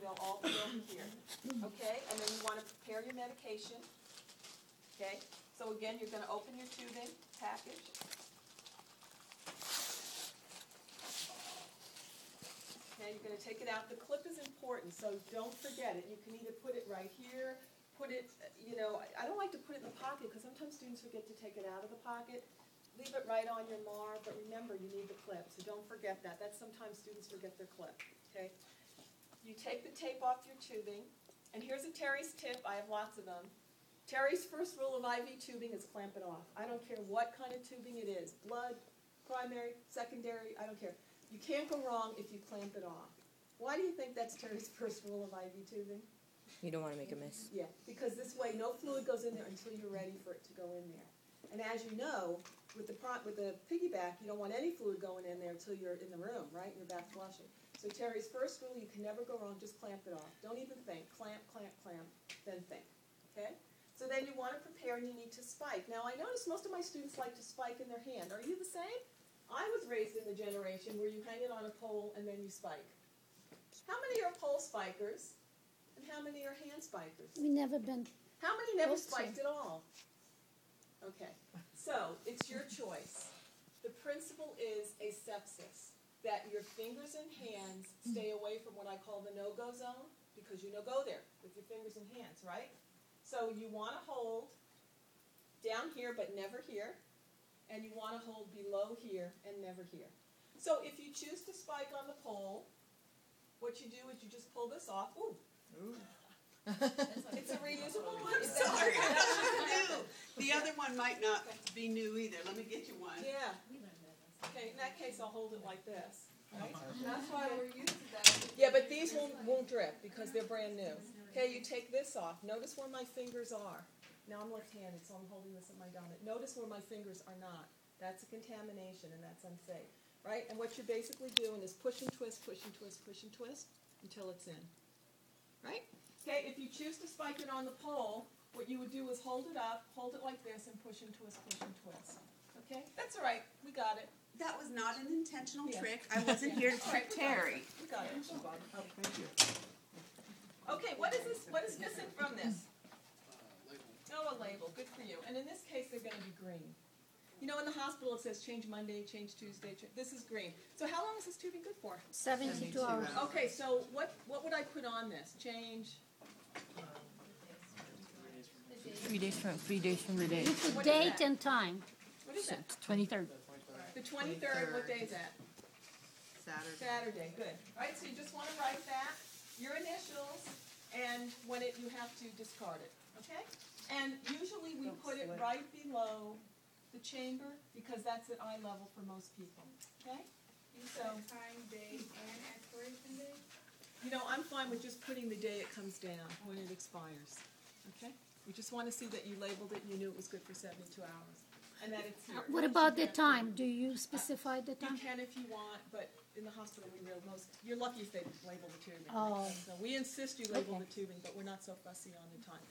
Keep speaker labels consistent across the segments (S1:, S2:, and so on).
S1: they'll all be over here. Okay, and then you want to prepare your medication. Okay, so again, you're going to open your tubing package. Okay, you're going to take it out. The clip is important, so don't forget it. You can either put it right here, put it, I don't like to put it in the pocket because sometimes students forget to take it out of the pocket. Leave it right on your MAR, but remember, you need the clip, so don't forget that. That's sometimes students forget their clip, okay? You take the tape off your tubing, and here's a Terry's tip. I have lots of them. Terry's first rule of IV tubing is clamp it off. I don't care what kind of tubing it is, blood, primary, secondary, I don't care. You can't go wrong if you clamp it off. Why do you think that's Terry's first rule of IV tubing?
S2: You don't want to make a mess.
S1: Yeah, because this way no fluid goes in there until you're ready for it to go in there. And as you know, with the piggyback, you don't want any fluid going in there until you're in the room, right? And you're back flushing. So Terry's first rule, you can never go wrong, just clamp it off. Don't even think. Clamp, clamp, clamp, then think. Okay? So then you want to prepare and you need to spike. Now I notice most of my students like to spike in their hand. Are you the same? I was raised in the generation where you hang it on a pole and then you spike. How many are pole spikers? And how many are hand spikers?
S3: We never been.
S1: How many never spiked at all? Okay, so it's your choice. The principle is asepsis, that your fingers and hands stay away from what I call the no-go zone, because you no-go there with your fingers and hands, right? So you want to hold down here but never here, and you want to hold below here and never here. So if you choose to spike on the pole, what you do is you just pull this off. Ooh. Ooh. It's a reusable one?
S4: Sorry, that's new. The other one might not be new either. Let me get you one.
S1: Yeah. Okay, in that case, I'll hold it like this. Right?
S5: That's why we're used to that.
S1: Yeah, but these won't drip because they're brand new. Okay, you take this off. Notice where my fingers are. Now I'm left-handed, so I'm holding this in my dominant. Notice where my fingers are not. That's a contamination, and that's unsafe. Right? And what you're basically doing is push and twist, push and twist, push and twist until it's in. Right? Okay, if you choose to spike it on the pole, what you would do is hold it up, hold it like this, and push and twist, push and twist. Okay? That's all right. We got it.
S4: That was not an intentional trick. I wasn't here to trick Terry.
S1: We got it. Okay. Thank you. Okay, what is this? What is missing from this? Oh, a label. Good for you. And in this case, they're going to be green. You know, in the hospital it says change Monday, change Tuesday. This is green. So how long is this tubing good for?
S3: 72 hours.
S1: Okay, so what would I put on this? Change.
S2: 3 days from the day.
S3: You put date and time.
S1: What is that?
S2: 23rd.
S1: The 23rd. What day is that?
S4: Saturday.
S1: Saturday. Good. All right. So you just want to write that, your initials, and when you have to discard it. Okay. And usually we put it right below the chamber because that's at eye level for most people. Okay. So
S5: Time, date, and expiration date?
S1: you know, I'm fine with just putting the day it comes down when it expires. Okay. We just want to see that you labeled it and you knew it was good for 72 hours. And that it's here.
S3: What about the time? Do you specify the
S1: You
S3: time?
S1: can if you want, but in the hospital you're lucky if they label the tubing.
S3: Oh.
S1: So we insist you label
S3: Okay.
S1: the tubing, but we're not so fussy on the time.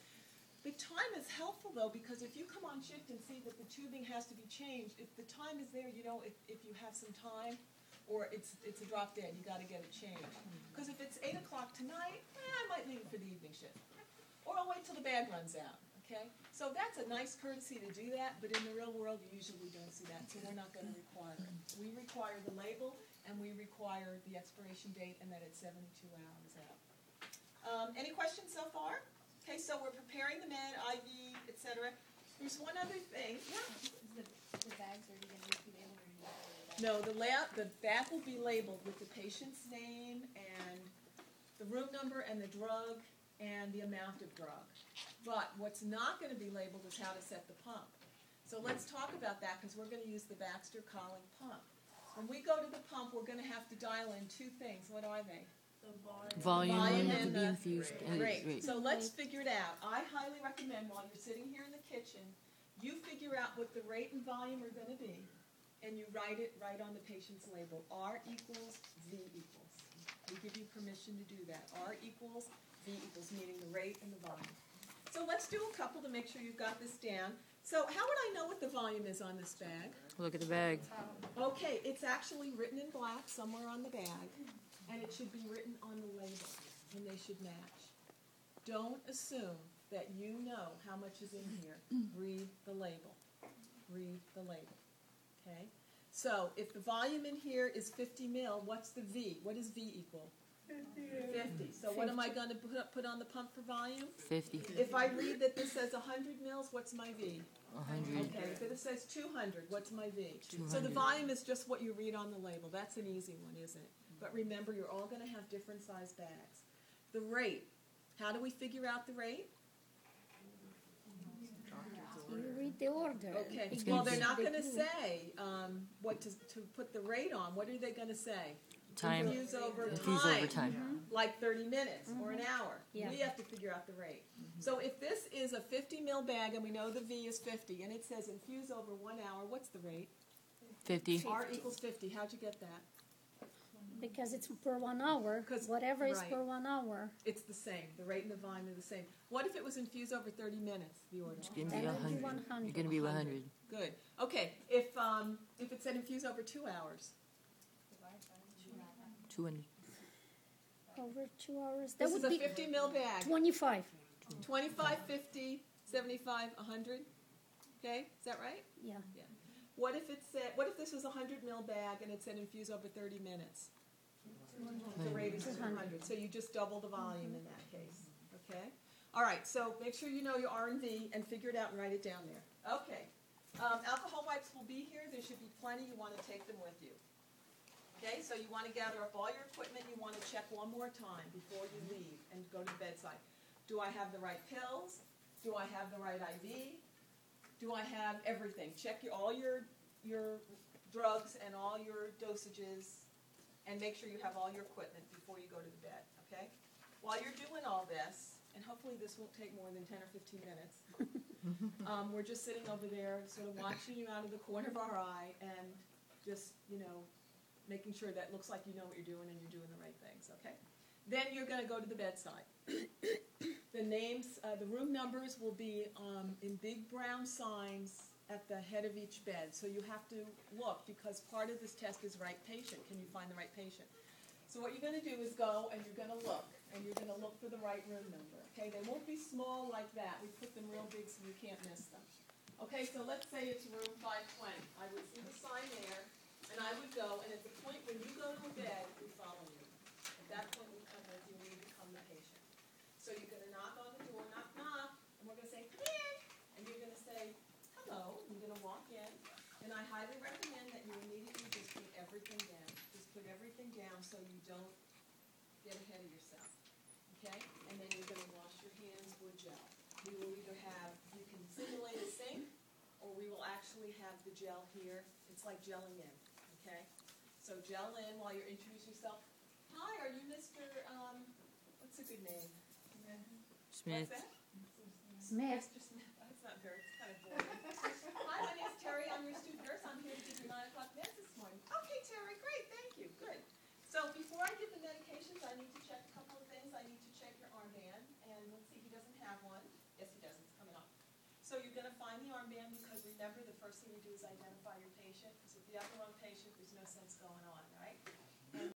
S1: The time is helpful though, because if you come on shift and see that the tubing has to be changed, if the time is there, you know, if you have some time, or it's a drop dead, you got to get it changed. Because if it's 8 o'clock tonight, I might leave it for the evening shift. Or I'll wait till the bag runs out, okay? So that's a nice courtesy to do that, but in the real world, you usually don't see that, so we're not going to require it. We require the label, and we require the expiration date, and that it's 72 hours out. Any questions so far? Okay, so we're preparing the med, IV, etc. There's one other thing. Yeah.
S5: The bags are going to be labeled or
S1: No, the bag will be labeled with the patient's name and the room number and the drug and the amount of drug. But what's not going to be labeled is how to set the pump. So let's talk about that because we're going to use the Baxter Colling pump. When we go to the pump, we're going to have to dial in two things. What are they?
S2: Volume
S1: Volume
S2: to
S1: and
S2: be
S1: the
S2: infused.
S1: rate. So let's figure it out. I highly recommend while you're sitting here in the kitchen, you figure out what the rate and volume are going to be, and you write it right on the patient's label. R equals V equals. We give you permission to do that. R equals V equals, meaning the rate and the volume. So let's do a couple to make sure you've got this down. So how would I know what the volume is on this bag?
S2: Look at the bag.
S1: Okay, it's actually written in black somewhere on the bag, and it should be written on the label. And they they should match. Don't assume that you know how much is in here. Read the label. Read the label. Okay? So if the volume in here is 50 mil, what's the V? What does V equal? 50. So what am I going to put on the pump for volume?
S2: 50.
S1: If I read that this says 100 mils, what's my V?
S2: 100.
S1: Okay, if it says 200, what's my V? So the
S2: 200.
S1: volume is just what you read on the label. That's an easy one, isn't it? But remember, you're all going to have different size bags. The rate. How do we figure out the rate?
S3: You read the order.
S1: Okay,
S2: It's
S1: well,
S2: gonna
S1: they're
S2: be-
S1: not going to say what to put the rate on. What are they going to say?
S2: Time.
S1: Infuse over
S2: Infuse
S1: time.
S2: over time.
S1: Like 30 minutes or an hour.
S3: Yeah.
S1: We have to figure out the rate. So if this is a 50 mil bag and we know the V is 50 and it says infuse over 1 hour, what's the rate?
S2: 50.
S1: R equals 50. How'd you get that?
S3: Because it's per 1 hour.
S1: 'Cause-
S3: Whatever is
S1: right.
S3: per 1 hour.
S1: It's the same. The rate and the volume are the same. What if it was infused over 30 minutes, the order?
S2: It's gonna be
S3: That would be
S2: 100.
S3: 100.
S2: You're gonna be 100.
S1: Good. Okay, if it said infuse over 2 hours,
S2: 200.
S3: Over 2 hours. That
S1: this is
S3: would
S1: a
S3: be
S1: 50 mil bag.
S3: 25.
S1: 25, 50, 75, 100. Okay, is that right?
S3: Yeah.
S1: What if it said? What if this was a 100 mil bag and it said infuse over 30 minutes? The rate is 200. So you just double the volume in that case. Okay. All right. So make sure you know your R and V and figure it out and write it down there. Okay. Alcohol wipes will be here. There should be plenty. You want to take them with you. Okay. So you want to gather up all your equipment. You want to check one more time before you leave and go to the bedside. Do I have the right pills? Do I have the right IV? Do I have everything? Check all your drugs and all your dosages, and make sure you have all your equipment before you go to the bed, okay? While you're doing all this, and hopefully this won't take more than 10 or 15 minutes, we're just sitting over there sort of watching you out of the corner of our eye and just, making sure that it looks like you know what you're doing and you're doing the right things, okay? Then you're going to go to the bedside. The names, the room numbers will be in big brown signs at the head of each bed. So you have to look, because part of this test is right patient. Can you find the right patient? So what you're going to do is go and you're going to look, and you're going to look for the right room number. Okay, they won't be small like that. We put them real big so you can't miss them. Okay, so let's say it's room 520. I would see the sign there, and I would go, and at the point when you go to bed, we follow you. At that point, we come with you, and we become the patient. So you're going to knock on the door, knock, knock, and we're going to say, come in, and you're going to say, hello, and you're going to walk in, and I highly recommend that you immediately just put everything down. Just put everything down so you don't get ahead of yourself, okay? And then you're going to wash your hands with gel. We will either have, you can simulate a sink, or we will actually have the gel here. It's like gelling in, okay? So gel in while you're introducing yourself. Hi, are you Mr., what's a good name?
S2: Smith.
S1: What's that?
S3: Smith.
S1: Mr. Smith. That's not very, it's kind of boring. Hi, my name's Terry. I'm your student nurse. I'm here to give you 9 o'clock meds this morning. Okay, Terry, great. Thank you. Good. So before I give the medications, I need to check a couple of things. I need to check your armband. And let's see, he doesn't have one. Yes, he does. It's coming up. So you're going to find the armband, because remember, the first thing we do is identify your patient. Because if you have the wrong patient, there's no sense going on.